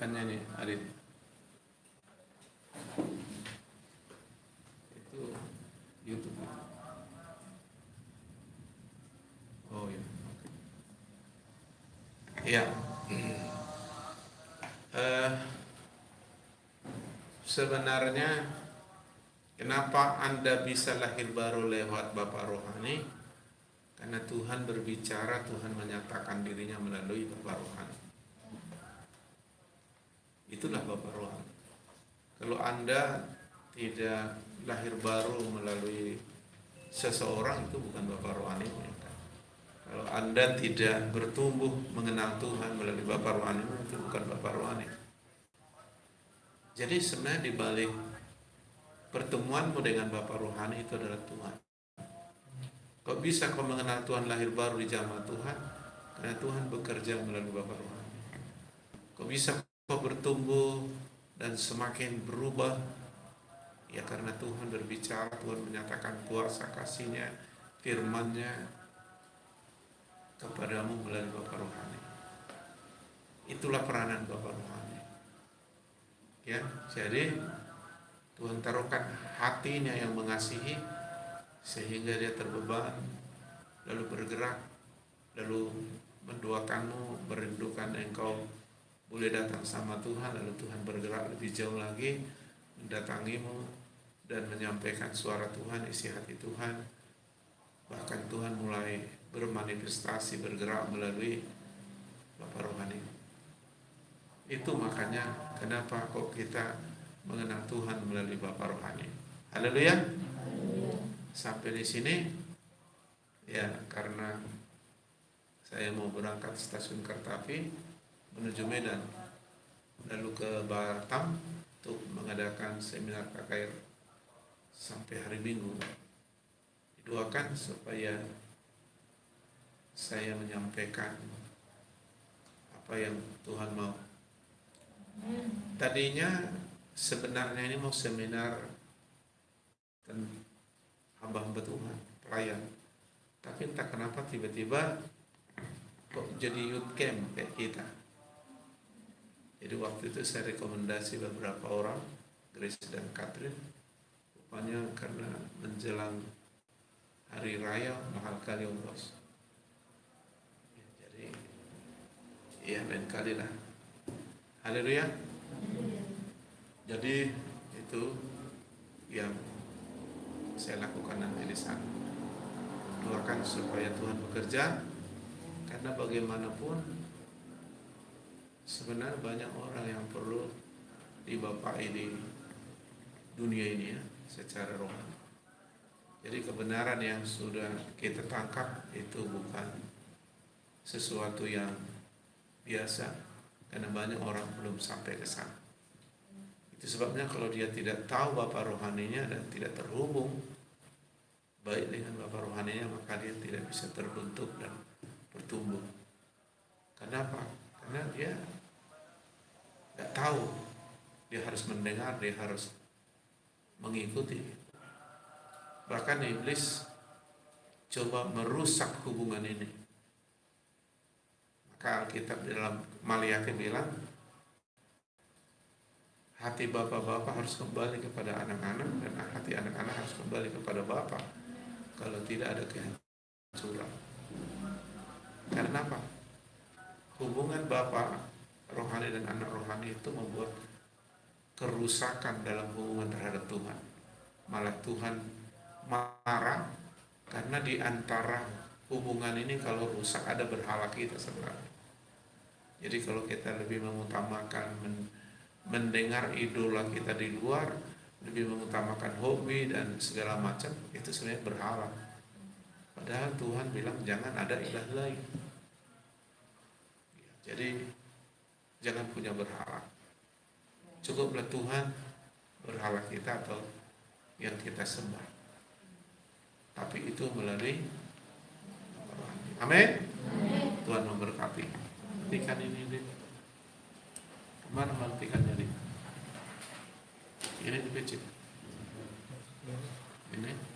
kelihatannya nih, Adit. Itu YouTube. Oh iya. Ya. Sebenarnya kenapa Anda bisa lahir baru lewat Bapak Rohani? Karena Tuhan berbicara, Tuhan menyatakan dirinya melalui Bapak Rohani. Itulah Bapak Rohani. Kalau Anda tidak lahir baru melalui seseorang, itu bukan Bapak Rohani. Kalau Anda tidak bertumbuh mengenal Tuhan melalui Bapak Rohani, itu bukan Bapak Rohani. Jadi sebenarnya di balik pertemuanmu dengan Bapak Rohani itu adalah Tuhan. Kok bisa kau mengenal Tuhan lahir baru di jamaah Tuhan? Karena Tuhan bekerja melalui Bapak Rohani. Kok bisa kau bertumbuh dan semakin berubah? Ya karena Tuhan berbicara, Tuhan menyatakan kuasa kasih-Nya, firman-Nya kepadamu melalui Bapak Rohani. Itulah peranan Bapak Rohani. Ya, jadi Tuhan taruhkan hatinya yang mengasihi sehingga dia terbeban, lalu bergerak, lalu mendoakanmu, merindukan engkau boleh datang sama Tuhan, lalu Tuhan bergerak lebih jauh lagi mendatangimu dan menyampaikan suara Tuhan, isi hati Tuhan. Bahkan Tuhan mulai bermanifestasi, bergerak melalui Bapak Rohani. Itu makanya kenapa kok kita mengenal Tuhan melalui Bapak Rohani. Haleluya. Sampai di sini ya, karena saya mau berangkat stasiun Kertapi menuju Medan, lalu ke Batam untuk mengadakan seminar KKR sampai hari Minggu. Didoakan supaya saya menyampaikan apa yang Tuhan mau. Tadinya sebenarnya ini mau seminar hamba-hamba Tuhan, pelayan. Tapi entah kenapa tiba-tiba kok jadi youth camp kayak kita. Jadi waktu itu saya rekomendasi beberapa orang, Grace dan Catherine. Rupanya karena menjelang hari raya mahal kali ongkos. Jadi ya lain kali lah. Haleluya. Jadi itu yang saya lakukan nanti di sana. Doakan supaya Tuhan bekerja, karena bagaimanapun sebenarnya banyak orang yang perlu dibapai di dunia ini ya, secara rohani. Jadi kebenaran yang sudah kita tangkap itu bukan sesuatu yang biasa, karena banyak orang belum sampai ke sana. Itu sebabnya kalau dia tidak tahu Bapak rohaninya dan tidak terhubung baik dengan Bapak rohaninya, maka dia tidak bisa terbentuk dan bertumbuh. Kenapa? Karena dia tidak tahu, dia harus mendengar, dia harus mengikuti. Bahkan iblis coba merusak hubungan ini. Maka Alkitab dalam Maliaki bilang, hati bapak-bapak harus kembali kepada anak-anak, dan hati anak-anak harus kembali kepada bapak. Kalau tidak ada kehancuran. Karena apa? Hubungan bapak rohani dan anak rohani itu membuat kerusakan dalam hubungan terhadap Tuhan. Malah Tuhan marah karena di antara hubungan ini kalau rusak ada berhala kita sebenarnya. Jadi kalau kita lebih mengutamakan mendengar idola kita di luar, lebih mengutamakan hobi dan segala macam, itu sebenarnya berhala. Padahal Tuhan bilang jangan ada ilah lain. Jadi jangan punya berhala. Cukuplah Tuhan berhala kita atau yang kita sembah. Tapi itu melalui amin. Tuhan memberkati. Hentikan ini deh. Kemana hentikannya nih? Ini dipecik. Ini.